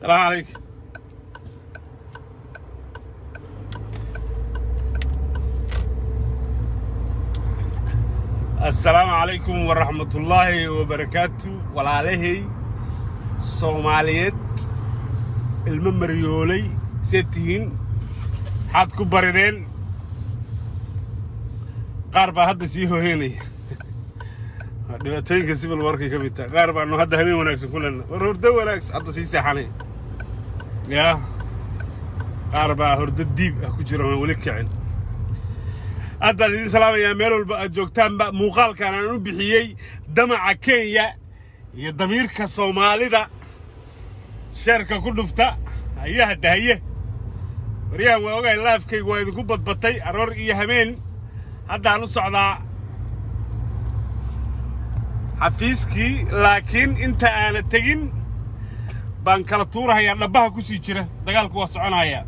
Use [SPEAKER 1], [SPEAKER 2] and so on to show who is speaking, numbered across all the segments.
[SPEAKER 1] السلام عليكم. السلام عليكم ورحمة الله وبركاته. والعليه صوماليات الممريولي ستين حد كبردين قاربة هذا سيهو هني dhibaatooyinka civil warka ka mid tahay qaar baan hadda habeen wanaagsan kulana hurdo wanaagsan hadda sii saxanay yaa qaar baa hurdo diib ah ku jira wali kicin hadda idin salaamaya meel walba aad joogtaanba muuqaalkan aan u bixiyay damaca Kenya iyo damiirka Soomaalida sharka ku dhufta ayaha dahaye wariyahan waa ogaay laafkaygu waa idinku badbatay aroor iyo habeen hadda aan u socdaa حفيزكي لكن انت انا تجين بانكلا تورها يا دبها كوسي جيره دغالك وا سكونايا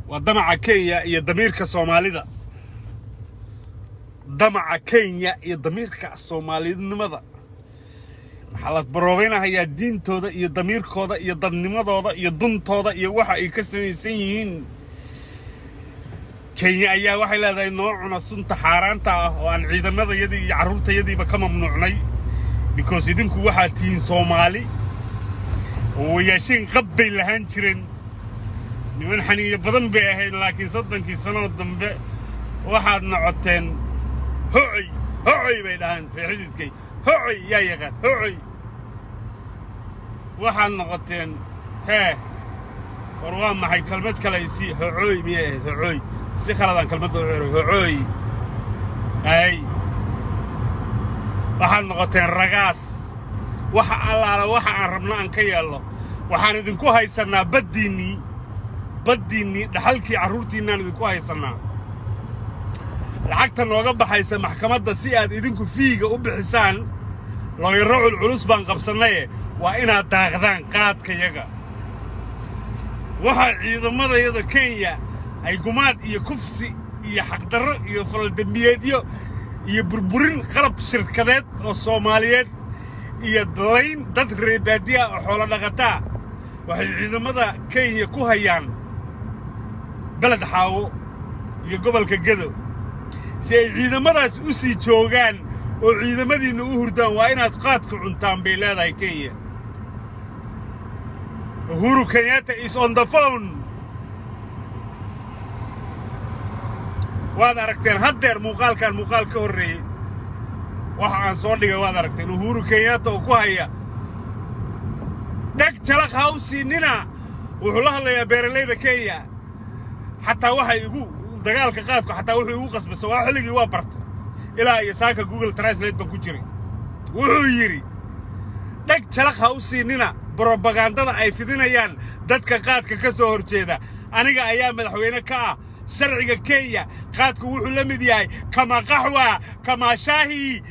[SPEAKER 1] ودمع كينيا يا ضميرك سوماليدا دمع كينيا يا ضميرك سوماليدنمدا maxaad baroobeyna haya diintooda iyo damiirkooda iyo dadnimadooda iyo duntooda iyo waxa ay ka sameeysan yihiin Kenya ayaa waxay leedahay noocuna sunta xaaraanta ah oo aan ciidamada yadii iyo caruurtayadiiba ka mamnuucnay because idinku waxa tiin Soomaali oo yeeshin qabbay lahaan jireen niman xaniyo badan bay ahayd laakiin 30 sano dambe waxaad noqoteen hooy bay dhahan xididkay hooy yaa yaqaan hooy waxaad noqoteen war waa maxay kalmad kale si hooy miyay hooy si khaladan kalmad hooy ay waxaan noqoteen ragaas waxa allaala waxa aan rabna aan ka yeelo waxaan idinku haysanaa baddiini dhaxalkii caruurtiina idinku haysanaa lacagta nooga baxaysa maxkamadda si aad idinku fiiga u bixisaan looyaro culus baan qabsanay waa inaad daaqdaan qaadka yaga waxa ciidamadayada Kenya ay gumaad iyo kufsi iyo xaqdarro iyo faldambiyeedyo iyo burburin qalab shirkadeed oo Soomaaliyeed iyo dalayn dad reebaadiya oo xoolo dhaqata waxay ciidamada Kenya ku hayaan balad xaawo iyo gobolka Gedo si ay ciidamadaas u sii joogaan oo ciidamadiina u hurdaan waa inaad qaadka cuntaan bay leedahay Kenya. Uhuru Kenyatta is on the phone. waad aragteen haddeer muuqaalkan muuqaal ka horeeyay waxa aan soo dhigay waad aragteen Uhuru Kenyatta oo ku haya dhag jalaq hawsiinina wuxuu la hadlayaa beeralayda Kenya xataa waxa igu dagaalka qaadku xataa wuxuu igu qasbay waa xilligii waa bartay ilaa iyo saaka Google Translate ban ku jiray wuxuu yiri dhag jalaq hawsiinina propagandada ay fidinayaan dadka qaadka ka soo horjeeda aniga ayaa madaxweyne ka ah sharciga Kenya qaadku wuxuu la mid yahay kama qaxwa kama shaahi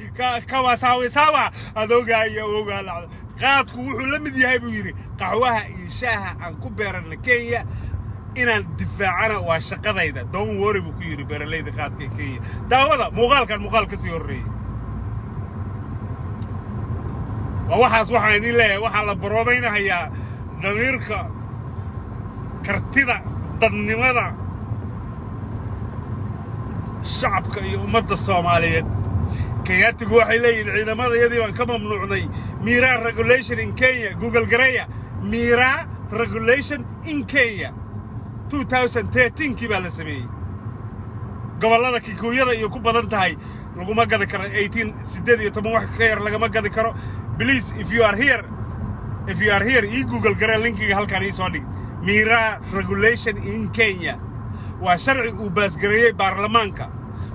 [SPEAKER 1] kama sawisawa adoogaaya ogaala qaadku wuxuu la mid yahay buu yiri qaxwaha iyo shaaha aan ku beerana Kenya inaan difaacana waa shaqadayda don't worry buu ku yiri beeralayda qaadka Kenya daawada muuqaalkan muuqaal ka sii horeeyay waxaas waxaan idin leeyahay waxa la baroobaynayaa damiirka kartida dadnimada shacabka iyo ummadda Soomaaliyeed Kenyaatigu waxay leeyihiin ciidamadayadii baan ka mamnuucnay Mira regulation in Kenya Google gareeya Mira regulation in Kenya 2013 kii baa la sameeyay gobolada Kikuyada iyo ku badan tahay laguma gadi karo 18 wax ka yar lagama gadi karo please if you are here Google garee linkiga halkan ii soo dhig Mira regulation in Kenya waa sharci uu baasgareeyay baarlamaanka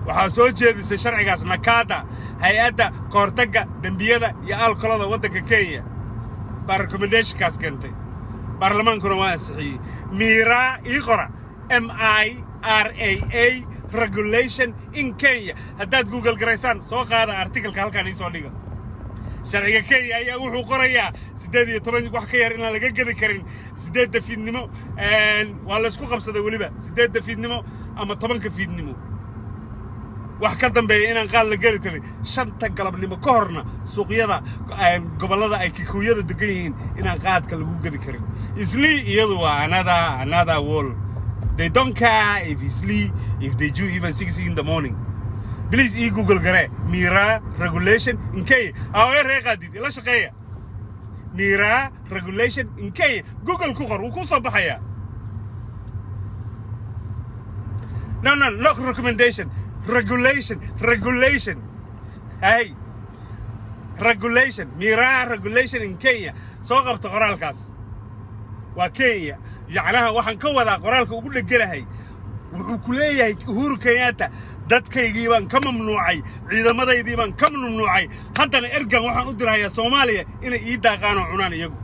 [SPEAKER 1] waxa soo jeedisay sharcigaas nakada hay'adda koortaga dambiyada iyo alkolada waddanka Kenya baa recommendation kaas keentay baarlamaankuna waa ansixiyay Mira iqra MIRAA regulation in Kenya haddaad Google gareysaan soo qaada article halkan ii soo dhiga sharciga Kenya ayaa wuxuu qorayaa 18 wax ka yar in laga gadi karin 8 fiidnimo waa la isku qabsaday waliba 8 fiidnimo ama 10 fiidnimo wax ka dambeeya inaan qaad la geli karin shanta galabnimo ka horna suuqyada gobolada ay kikuyada degan yihiin inaan qaadka lagu gadi karin isli iyadu waa another wall. They don't care if Isli, if they do even 6 in the morning. Please Google gare Mira regulation in Kenya. Aware qadid ila shaqeeya. Mira regulation in Kenya. Google ku qor ku soo baxaya. No, not recommendation. Regulation. Hey. Regulation. Mira regulation in Kenya. Soo qabto qoraalkaas. Waa Kenya. yacnaha waxaan ka wadaa qoraalka ugu dhagalahay wuxuu ku leeyahay Uhuru Kenyatta dadkaygii baan ka mamnuucay ciidamadaydii baan ka mamnuucay haddana ergan waxaan u dirayaa Soomaaliya inay ii daaqaan oo cunaan iyagu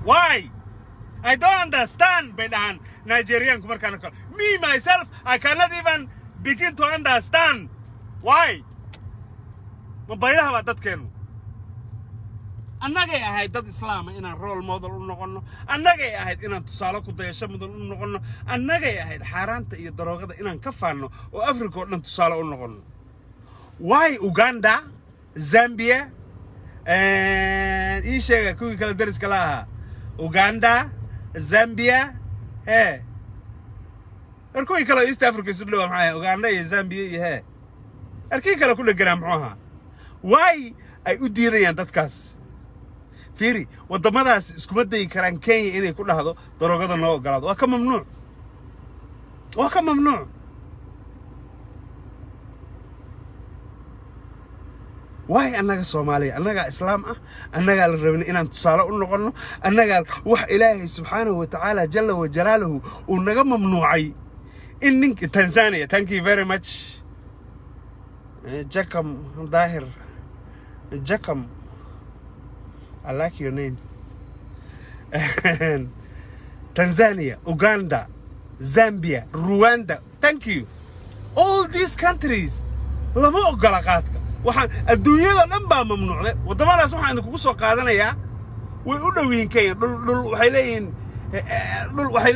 [SPEAKER 1] why I don't understand bay dhahan Nigerian markaan ka me myself I cannot even begin to understand why mabaylaha waa dadkeenu annagay ahayd dad islaama inaan role model u noqono annagay ahayd inaan tusaale ku dayasho mudan u noqono annagay ahayd xaaraanta iyo daroogada inaan ka faano oo Afrika oo dhan tusaale u noqono why Uganda Zambia ii sheega kuwii kala dariska lahaa Uganda Zambia kuwii kale East Africa isu dhow maxay Uganda iyo Zambia iyo arkii kale ku dhaganaa muxuu ahaa why ay u diidayaan dadkaas فيري ودمadaas iskuma day karaan Kenya inay ku dhahdo daroogada noo ogolaado waa ka mamnuuc waay annaga Soomaaliya annaga islaam ah annaga la rabin inaan tusaale u noqono annaga wax Ilaahay subhanahu wa ta'ala jalla wa jalaaluhu uu naga mamnuucay in ninka Tanzania thank you very much Jakam Dahir Jakam I like your name. Tanzania, Uganda, Zambia, Rwanda. Thank you. All these countries. lama ogola qaadka. Waxaan adduunyada dhan baa mamnuucday. Wadamadaas waxaan ku soo qaadanayaa way u dhow yihiin Kenya. Dhul waxay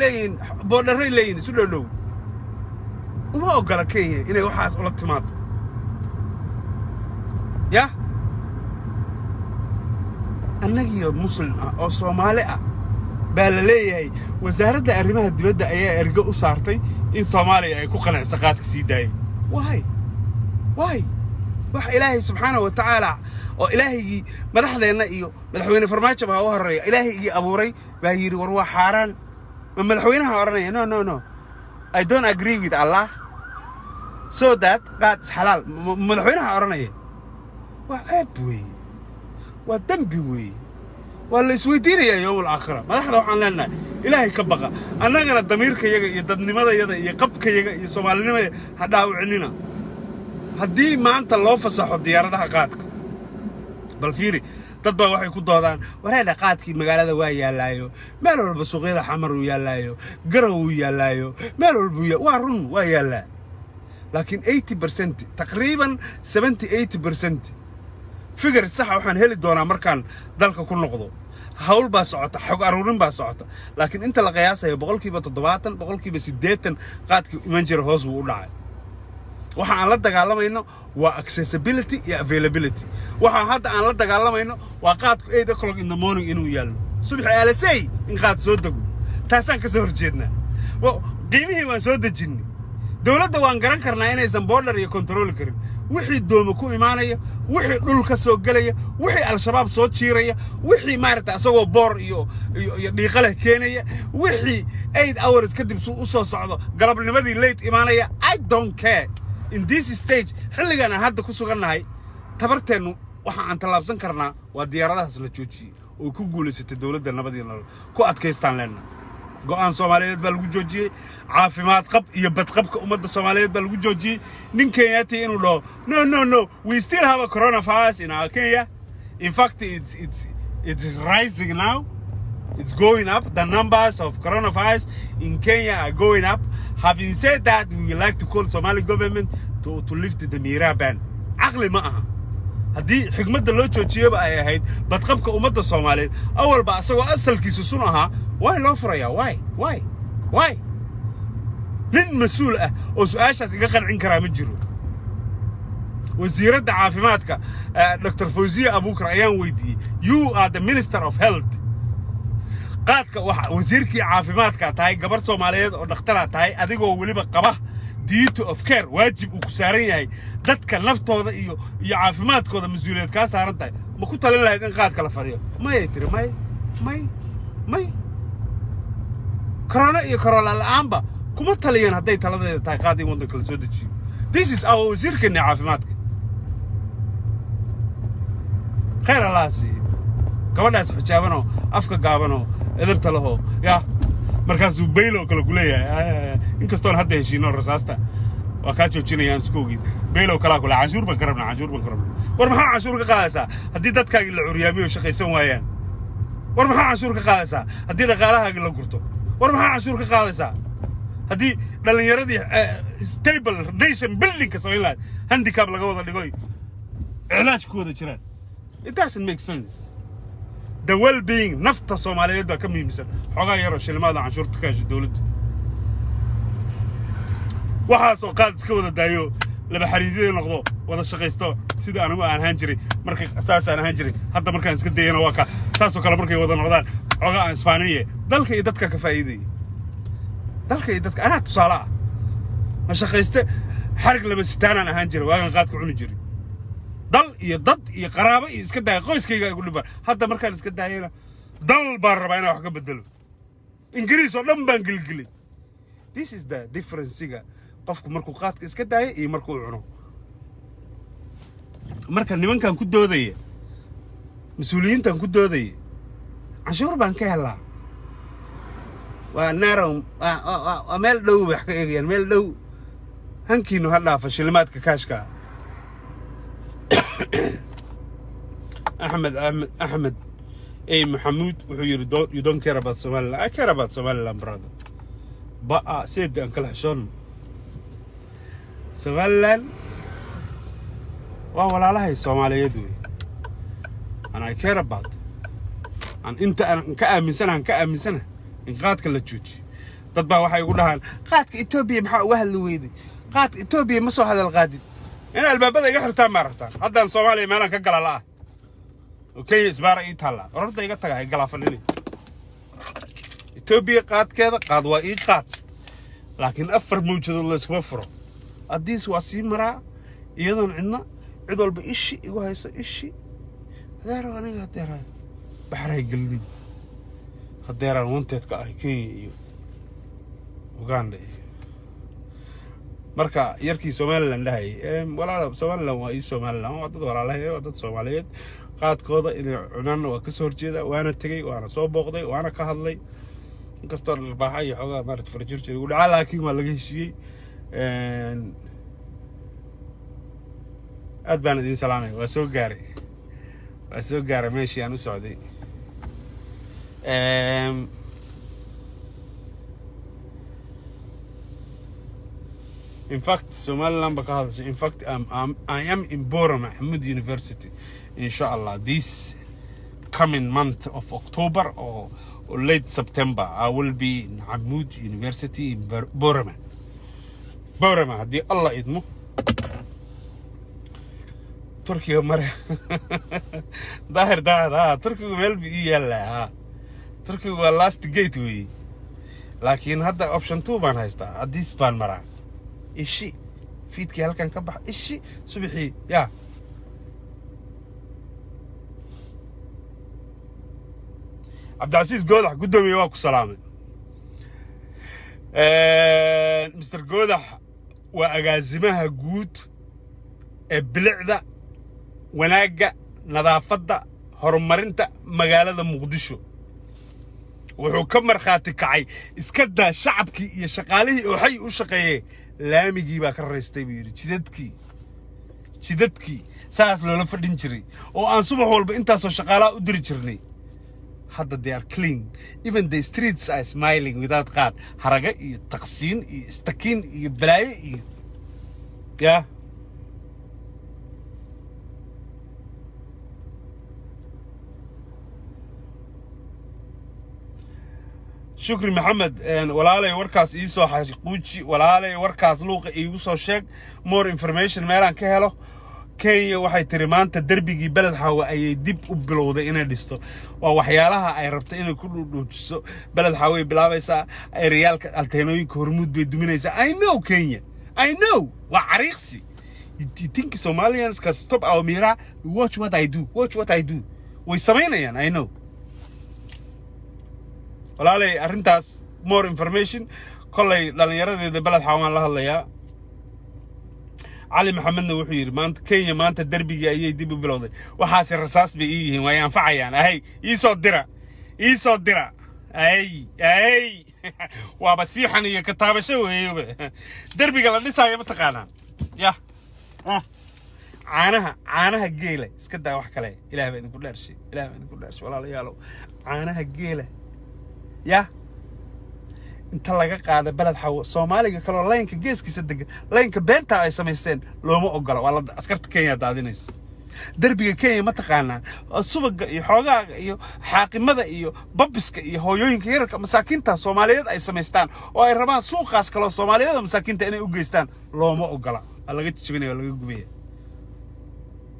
[SPEAKER 1] leeyihiin borderay leeyihiin isu dhow. Uma ogola Kenya inay waxaas ula timaado. Yeah? annagiyo muslim ah oo Soomaali ah baa la leeyahay wasaaradda arrimaha dibadda ayaa erga u saartay in Soomaaliya ay ku qanacsan qaadka sii daayay why wax Ilaahay subhanahu wa ta'ala oo Ilaahaygi madaxdeena iyo madaxweyne farmaajo baa u horeeya Ilaahaygi abuuray baa yiri war waa xaraan ma madaxweynaha oranaya no I don't agree with Allah so that qaad halal madaxweynaha oranaya waa ceeb weey waa dambi weey wala isweydiinaya yawm al-aakhira madaxda waxaan leenahay Ilaahay ka baqa annagana damiirkayaga iyo dadnimadayada iyo qabkayaga iyo Soomaalinimada ha dhaawcinina haddii maanta loo fasaxo diyaaradaha qaadka bal fiiri dad baa waxay ku doodaan wareeda qaadkii magaalada waa yaalaayo meel walba suuqyada xamar uu yaalaayo garow uu yaalaayo meel walba waa run waa yaalaa laakiin 80% taqriiban 70-80% figure sax waxaan heli doonaa markaan dalka ku noqdo hawl baa socota xog aruurin baa socota laakiin inta la qiyaasayo 70% 80% qaadkii iman jira hoos uu u dhacay waxa aan la dagaalamayno waa accessibility iyo availability waxa hadda aan la dagaalamayno waa qaadku 8 o'clock in the morning inuu yaalo subax aalasay in qaad soo dago taasaan ka soo horjeednaa qiimihii waan soo dejinay dawladda waan garan karnaa inaysan border iyo control karin wixii doomo ku imaanaya wixii dhul ka soo galaya wixii al-shabaab soo jiiraya wixii maarta asagoo boor iyo dhiiqale keenaya wixii 8 hours kadib u soo socdo galabnimadii late imaanaya I don't care in this stage xilligana hadda ku sugannahay tabarteenu waxa aan talaabsan karnaa waa diyaaradahaas la joojiyay oo ku guuleysatay dawladda nabadii nolol ku adkaystaan leena go'aan Soomaaliyeed baa lagu joojiyay caafimaad qab iyo badqabka ummadda Soomaaliyeed baa lagu joojiyay nin Kenyaati inuu dhaho no we still have a coronavirus in our Kenya in fact it's rising now it's going up the numbers of coronavirus in Kenya are going up having said that we would like to call Somali government to lift the Mira ban aqli ma aha haddii xigmadda loo joojiyaba ay ahayd badqabka ummadda Soomaaliyeed awal ba asagoo asalkiisu sun ahaa way loo furayaa why nin mas'uul ah oo su'aashaas iga qancin karaa ma jiro wasiiradda caafimaadka Dr. Fawziya Abuukar ayaan weydiiyey you are the minister of health qaadka waxa wasiirkii caafimaadka tahay gabar Soomaaliyeed oo dhakhtar tahay adigoo waliba qaba duty of care waajib uu ku saaran yahay dadka naftooda iyo caafimaadkooda mas'uuliyad ka saaran tahay ma ku talin lahayd in qaadka la fariyo may tiri may corona iyo corona la'aanba kuma taliyeen hadday taladeeda tahay qaad in waddanka la soo dejiyo this is our wasiirkeena caafimaadka khayr Allah siiyo gabadhaas xijaabanoo afka gaabanoo edabta laho yaa markaasuu baylo kala ku leeyahay inkastoon hadda heshiino rasaasta waa ka joojinayaan iskoogii baylo kala ku la cashuur ban karabna war maxaa cashuur ka qaadaysaa haddii dadkaaga la curyaamiyo shaqaysan waayaan war maxaa cashuur ka qaadaysaa haddii dhaqaalahaaga la gurto war maxaa cashuur ka qaadaysaa haddii dhalinyaradii stable nation building ka samayn lahayd handicap laga wada dhigoy cilaaj ku wada jiraan it doesn't make sense the well-being nafta Soomaaliyeed baa ka muhiimsan xogaa yar oo shilmaada canshuurta ka hesho dawladdu waxaas oo qaad iska wada daayo laba xariidada noqdo wada shaqaysto sida anigu aan ahaan jiray markay asaasaan ahaan jiray hadda markaan iska dayana waa ka saas oo kale markay wada noqdaan xogaa aan isfaaniye dalka iyo dadka ka faa'iiday dalka iyo dadka anaa tusaale ah ma shaqayste xarig laba sitaanaan ahaan jiray waagan qaadka cuni jiray dal iyo dad iyo qaraabo iyo iska daay qoyskayga ay ku dhibaan hadda markaan iska daayana dal baan rabaa inaan wax ka bedelo ingiriis oo dhan baan gilgilay this is the difference-ga qofku markuu qaadka iska daayo iyo markuu cuno marka nimankan ku doodaya mas'uuliyiintan ku doodaya cashuur baan ka helaa waa narow waa meel dhow wax ka eegayaan meel dhow hankiinu ha dhaafa shilimaadka kaashka Ahmed Mohamud wuxuu yiri you don't care about Somaliland I care about Somaliland brother but said an kala xishoon Somaliland waa walaalahay Soomaaliyeed wey and I care about and inta aan ka aaminsana in qaadka la joojiyo dad baa waxay ugu dhahaan qaadka Ethiopia maxaa uga hadli weyday qaadka Ethiopia ma soo hadal qaadid in albaabada iga xirtaan ma rabtaan haddaan Soomaaliya meelan ka gala la okay isbaar ay taala orda iga tagay galaafanini Ethiopia qaadkeeda qaad waa ii qaad laakiin afar mawjado la isma furo adiis waa sii maraa iyadoon cidna cid walba ishi igu hayso ishi hadaara aniga hadaara baxray galni hadaara wanteedka ay Kenya iyo Uganda marka yarkii Somaliland dhahay walaal Somaliland waa Somaliland waa dad walaalahay waa dad Soomaaliyeed qaadkooda inay cunaan waa ka soo horjeeda waana tagay waana soo booqday waana ka hadlay inkastoo dharbaaxa iyo xogaa maarad farjir jiray ugu dhaca laakiin waa laga heshiiyey aad baan idin salaamay waa soo gaaray meeshii aan u socday in fact Somaliland because in fact I am in Borama Ahmed University inshallah this coming month of October or late September I will be in Ahmed University in Borama hadii Allah idmo Turkiya mare daahir Turkiga meel bi yaala Turkiga waa last gateway laakiin hadda option 2 baan haystaa hadii baan maraa ishi fiidkii halkan ka bax ishi subaxii ya Abdulaziz Goodax gudoomiye waa ku salaamay Mr Goodax waa agaasimaha guud ee bilicda wanaaga nadaafadda horumarinta magaalada Muqdisho wuxuu ka marxaati kacay iska daa shacabkii iyo shaqaalihii oo xay u shaqeeyay laamigii baa ka raystay buu yiri jidadkii saas loola fadhin jiray oo aan subax walba intaas oo shaqaalaha u diri jirnay hadda they are clean even the streets are smiling without qaad haraga iyo taqsiin iyo istakiin iyo balaaye iyo ya شكري محمد walaalay warkaas ii soo xaqiiqi walaalay warkaas luuqa iigu soo sheeg more information meelaan ka helo Kenya waxay tiri maanta darbigii balad xawa ayay dib u bilowday inay dhisto waa waxyaalaha ay rabto inay ku dhudhuujiso balad xawa ay bilaabaysaa ay riyaalka alteenooyinka hormuud bay duminaysaa I know Kenya I know waa cariiqsi you think Somalians can stop our mira watch what I do way samaynayaan I know walaalay arrintaas more information kollay dhalinyaradeeda balad xawaan la hadlayaa علي محمد wuxuu yiri maanta Kenya maanta darbigii ayay dib u bilowday waxaas rasaas bay yihiin way anfacayaan ay ii soo dira ay waa basiixan iyo kitaabasho weeyba darbiga la dhisaayo ma taqaanaa ya caanaha geela iska daa wax kale ilaahay baa idinku dhaarshay walaalayaal caanaha geela ya inta laga qaada balad xawo Soomaaliga kale laynka geeskiisa degan laynka beenta ay sameysteen looma ogola wala askarta Kenya daadinaysa darbiga Kenya ma taqaanaa subaga iyo xogaaga iyo xaaqimada iyo babiska iyo hooyooyinka yarka masaakiinta Soomaaliyeed ay sameystaan oo ay rabaan suuqaas kale Soomaaliyeed masaakiinta inay u geystaan looma ogola laga jibinayo laga gubiyo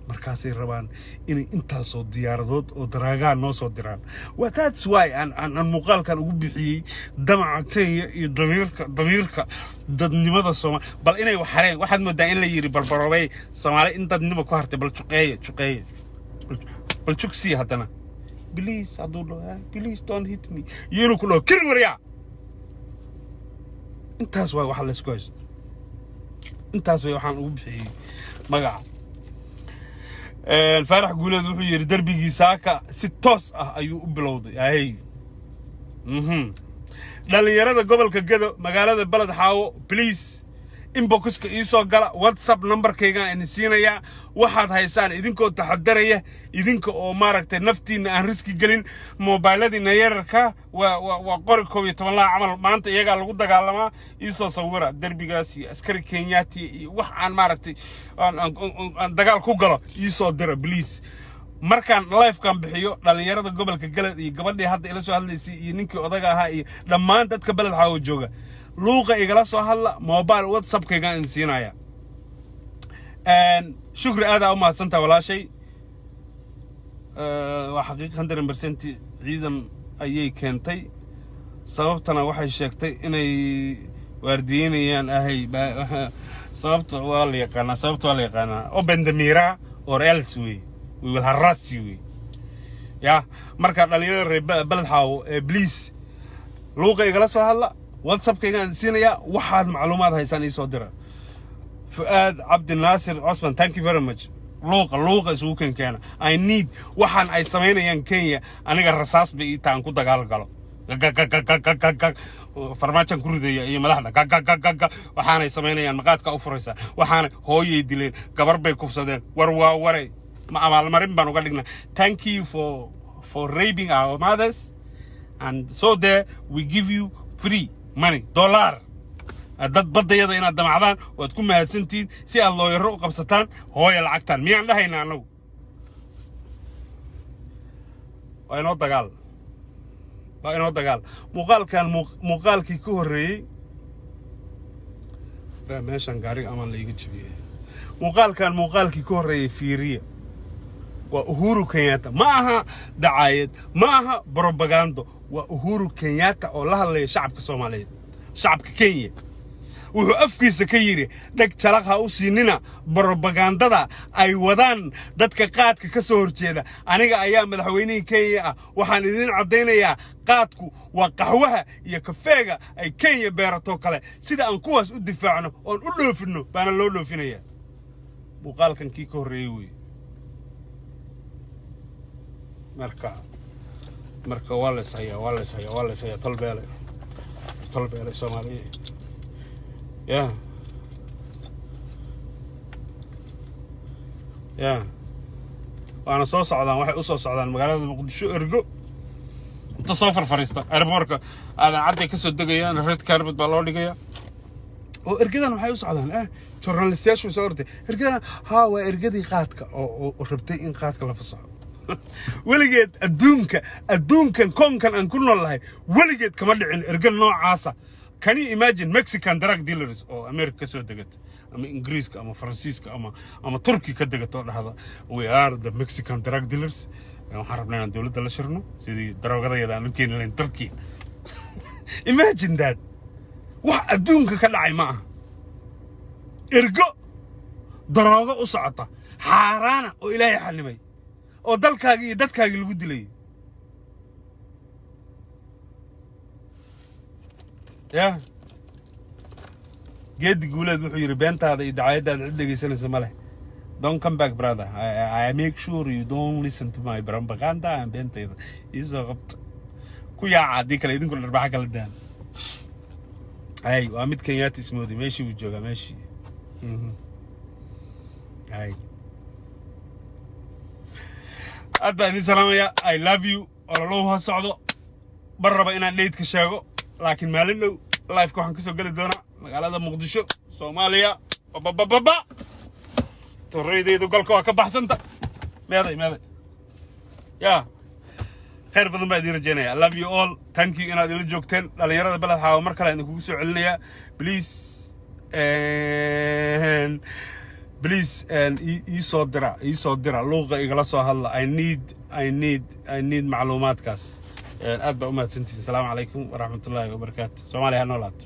[SPEAKER 1] markaasay rabaan inay intaasoo diyaaradood oo daraagaan noo soo diraan that's why aan muuqaalkan ugu bixiyay damaca Kenya iyo damiirka dadnimada Soomaali bal inay waxareen waxaad moodaa in la yiri barbaroobay Soomaali in dadnimo ku hartay bal juqeeye bal juqsi hadana please please don't hit me yinu ku loo kir wariya intaas way waxa la isku haysto intaas way waxaan ugu bixiyay magaca الفرح قولاد وحو يري دربيغي ساكا سي توس ayuu u bilowday ay dhalinyarada gobolka Gedo magaalada balad xaawo please inboxka ii soo gala WhatsApp numberkayga aan siinaya waxaad haysaan idinkoo taxadaraya idinka oo maaragtay naftiina aan riski galin mobiladiina yararka waa qori 12 la amal maanta iyaga lagu dagaalamaa ii soo sawira darbigaas iyo askari Kenyaati iyo wax aan maaragtay aan dagaal ku galo ii soo dira please markaan live kan bixiyo dhalinyarada gobolka Galad iyo gabadhii hadda ila soo hadlaysay iyo ninkii odaga ahaa iyo dhammaan dadka balad xaawo jooga luuqa igala soo hadla mobile WhatsApp kayga in siinaya shukri aad u mahadsantahay walaashay waa xaqiiqan 100% ciidan ayay keentay sababtana waxay sheegtay inay waardiinayaan sababta waa la yaqaanaa open the mirror or else we will harass you ya marka dhalinyarada balad xaawo please luuqa igala soo hadla WhatsApp kayga aan siinaya waxaad macluumaad haysan ii soo dira Fuad Abdul Nasir Osman thank you very much luuqa isugu keena I need waxaan ay sameynayaan Kenya aniga rasaas bay taan ku dagaal galo farmaajan ku ridaya iyo madaxda waxaan ay sameynayaan maqaadka u furaysa waxaan hooyay dileen gabar bay kufsadeen waray ma amal marin baan uga dhignaa thank you for raping our mothers and so there we give you free money dollar dad badayada inaad damacdaan waad ku mahadsantiin si aad loo yaro u qabsataan hooyo lacagtan miyaan dhahaynaa anagu waa inoo dagaal muuqaalkii ku horeeyay meeshan gaariga amaan la iga jabiyay muuqaalkii ku horeeyay fiiriya waa Uhuru Kenyatta ma aha dacaayad ma aha propaganda waa Uhuru Kenyatta oo la hadlaya shacabka Soomaaliyeed shacabka Kenya wuxuu afkiisa ka yiri dhag jalaqha u siinina propagandada ay wadaan dadka qaadka ka soo horjeeda aniga ayaa madaxweynaha Kenya waxaan idin cadeynayaa qaadku waa qaxwaha iyo kafeega ay Kenya beerato kale sida aan kuwaas u difaacno oo u dhoofino baana loo dhoofinaya muuqaalkan kii ka horeeyay marka waa la ishayaa talbeele Soomaaliya waana soo socdaan waxay u soo socdaan magaalada Muqdisho ergo inta soo farfariista airportka aadan cadday ka soo degayaan red carpet baa loo dhigayaa oo ergadan waxay u socdaan journalistayaashu soo orday ergadan waa ergadii qaadka oo rabtay in qaadka la fasaxo weligeed adduunkan koonkan aan ku noolahay weligeed kama dhicin ergal noocaasa. Can you imagine Mexican drug dealers oo America ka soo degato ama Ingiriiska ama Faransiiska ama Turkey ka degato dhahda we are the Mexican drug dealers waxaan rabnaa inaan dawladda la shirno sidii daroogada aan u keeni lahayn Turkey. Imagine that. wax adduunka ka dhacay ma aha ergo daroogo u socota xaaraana oo Ilaahay xalimay oo dalkaaga iyo dadkaaga lagu dilay. Yeah. Geedi guuleed wuxuu yiri beentaada iyo dacaayadaada cid dhageysanaysa ma leh. Don't come back, brother. I make sure you don't listen to my propaganda and beentayda. Isoo qabta. Ku yaacadi kale idinku dharbaxa kala daan. Ay, waa mid Kenyatta ismoodi meeshii uu joogaa meeshii. Ay. aad baan idin salaamaya. I love you. ololow ha socdo bar raba inaan dheyd ka sheego laakiin maalin dhow live ka waxaan ka soo gali doonaa magaalada Muqdisho Soomaaliya baba torreydaydu galka waa ka baxsanta meeday ya khayr badan baa idin rajaynaya. I love you all. Thank you inaad ila joogteen dhalinyarada balad xaawo mar kale aan kugu soo celinaya please and isoo dira luuqa igala soo hadla. I need macluumaadkaas aad baa u mahadsantihiin. Assalaamu calaykum waraxmatullaahi wabarakaatu. Soomaaliya ha noolaato.